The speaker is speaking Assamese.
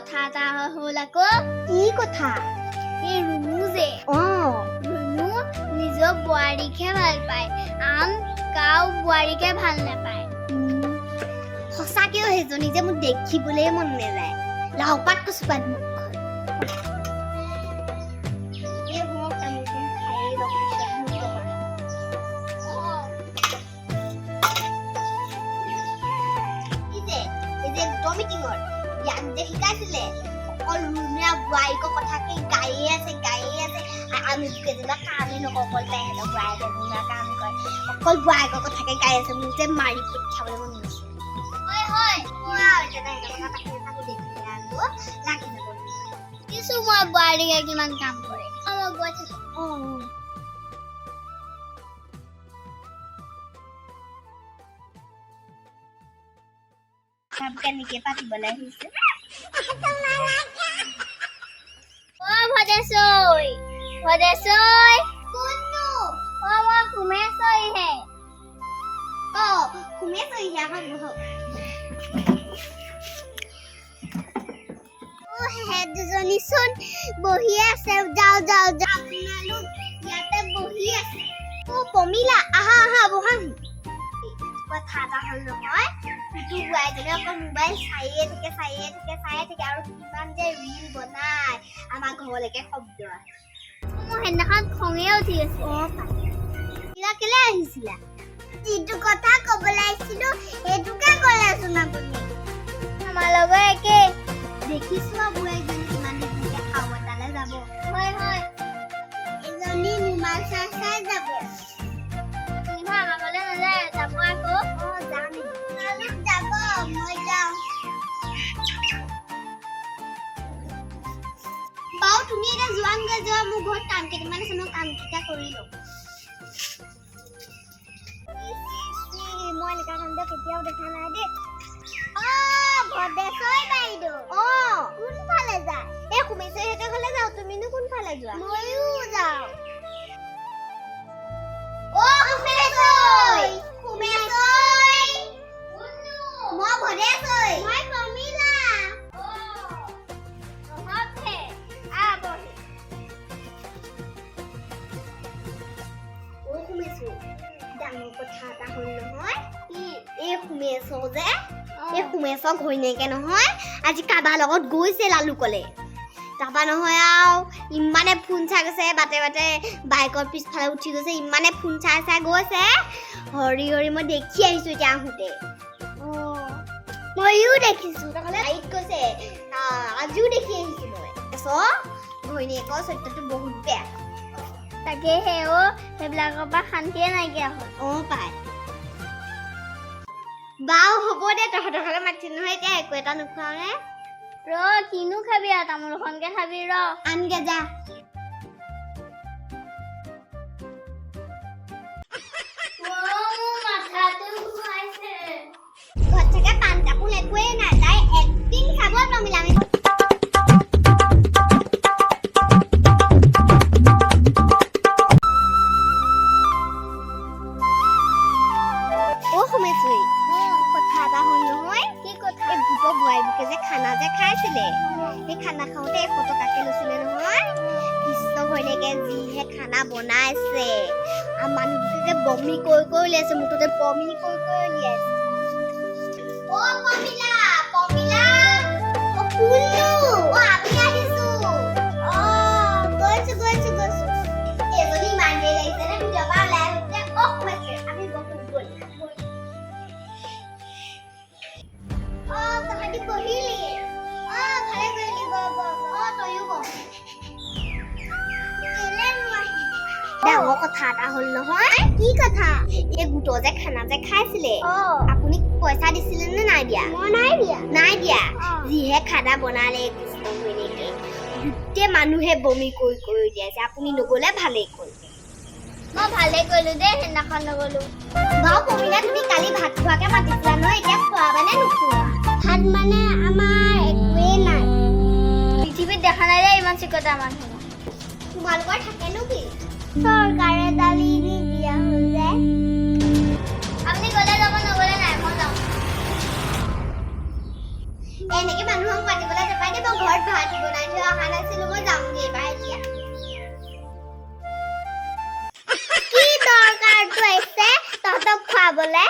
কথা এটা হ'ল আকৌ। কি কথা? এই ৰুনু যে ৰুনু নিজৰ বোৱাৰীকহে ভাল পায়, আন কাও বোৱাৰীকে ভাল নাপায়। সঁচাকেও সেইজনী যে মোক দেখিবলৈ মন নাযায়। লাওপাত কচুপাত মুখখন। এই মোক তামোলখন খায়েই লগ পিছত মোক কবা। এই যে গোটৰ মিটিঙত ইয়াক যে শিকাইছিলে অকল ৰুণুয়া বোৱাৰীকৰ কথাকে গায়ে আছে। আমি কেতিয়াবা কামেই নকৰোঁ, অকল তেহেঁতৰ বোৱাৰীকে ৰুণুয়া কাম কৰে, অকল বোৱাৰীকৰ কথাকে গাই আছে। মোক যে মাৰি পঠিয়াবলৈ মন গৈছে। কিছু মই বোৱাৰীকে কিমান কাম কৰে। মই গৈ থাকো। কেনেকে পাতিবলৈ আহিছে? ভদেশৈ কোননো? মই সুমেশৈহে। সুমেশৈহে আমাৰ বহক। দুজনী চোন বহি আছে। যাও আপোনালোক ইয়াতে বহি আছে। পমিলা আহা বহাহি। কথা এটা হ'ল নহয়, ইটো বোৱাৰীজনী অকল মোবাইল চায়ে থাকে আৰু কিমান যে ৰিল বনাই, আমাৰ ঘৰলৈকে শব্দ আহে। মোৰ সেইদিনাখন খঙে উঠি আছে। কেলে আহিছিলা? যিটো কথা কবলৈ আহিছিলো সেইটোকে ক'লেচোন আপুনি। আমাৰ লগত একে। দেখিছো আৰু বোৱাৰীজনী কিমান ধুনীয়াকে খাৱতালে যাব। হয় এজনী মোবাইল চাই যাব। আমাৰ ঘৰলৈ নাযায়, যাব আকৌ। যাম। যাব, মই যাম। বাৰু তুমি এতিয়া যোৱা, মোৰ ঘৰত কাম কেইটামান আছে, মই কাম কেইটা কৰি লওঁ। মই এনেকুৱা কাম কেতিয়াও দেখা নাই দেই। ভদেশৈ বাইদেউ। কোনফালে যায়? এই সুমেশৈহঁতৰ ঘৰলৈ যাওঁ। তুমিনো কোনফালে যোৱা? ময়ো যাওঁ। সুমেশৈ। মই ভদেশৈ। মই পমিলা। ডাঙৰ কথা এটা হ'ল নহয়। এই সুমেশৰ যে এই সুমেশৰ ঘৈণীয়েকে নহয় আজি কাৰোবাৰ লগত গৈছে লালুকলে। তাৰপৰা নহয় আৰু ইমানে ফোন চাই গৈছে, বাটে বাইকৰ পিছফালে উঠি গৈছে, ইমানে ফোন চাই গৈছে। হৰি মই দেখি আহিছো এতিয়া আহোঁতে। ময়ো দেখিছো। গাড়ীত গৈছে, আজিও দেখি আহিছো মই। ঘৈণীয়েকৰ চৰিত্ৰটো বহুত বেয়া। তাকেহে সেইবিলাকৰ পৰা শান্তিয়ে নাইকিয়া হ'ল। পায়। বাৰু হ'ব দে, তহঁতৰ ঘৰলৈ মাতিছিল নহয়, এতিয়া একো এটা নোখোৱাও নে? কিনো খাবি আৰু তামোলখনকে খাবি। আনগে যা। ঘৰত চাগে পাণ তামোল একোৱেই নাই, তাই একদিন খাব পমিলা। সুমেশৈ, কথা এটা হ'ল নহয়। কি কথা? এই গোটৰ বোৱাৰীবোকে যে খানা যে খাইছিলে, সেই খানা খাওঁতে 100 টকাকে লৈছিলে নহয়। কৃষ্ণ ঘৈণীয়েকে যিহে খানা বনাইছে, আৰু মানুহবোকে যে বমি কৰি উলিয়াইছে, মুঠতে বমি কৰি উলিয়াইছে। পমিলা, আমি আহিছো। গৈছো। এজনী ইমান দেৰি লাগিছে নে? ভিতৰৰ পৰা ওলাই আহিছে। সুমেশৈ, আমি বহিলো। তাহাঁতি বহিলি। ভালে কৰিলি, তয়ো বহ। ডাঙৰ কথা এটা হ'ল নহয়। কি কথা? এই গোটৰ যে খানা যে খাইছিলে, আপুনি পইচা দিছিলে নে নাই দিয়া? মই নাই দিয়া। যিহে খানা বনালে কৃষ্ণ ঘৈণীয়েকে, গোটেই মানুহে বমি কৰি উলিয়াইছে। আপুনি নগ'লে ভালেই কৰিলে। মই ভালে কৰিলো দেই, সেইদিনাখন নগলো। বাৰু পমিলা, তুমি কালি ভাত খোৱাকে মাতিছিলা নহয়, এতিয়া খোৱাবা নে নোখোৱা? ভাত মানে আমাৰ একোৱেই নাই। পৃথিৱীত দেখা নাই দেই ইমান চিকটা মানুহ। তোমালোকৰ থাকেনো কি? চৰকাৰে দালি দিয়া হ'ল যে। আপুনি গ'লে যাব, নগ'লে নাই, মই যাওঁ। এনেকে মানুহক মাতিবলৈ নাপায় দেই মই ঘৰত ভাত বনাই থৈ অহা নাছিলো মই যামগে এবাৰ এতিয়া কি দৰকাৰটো আহিছে তহঁতক খুৱাবলে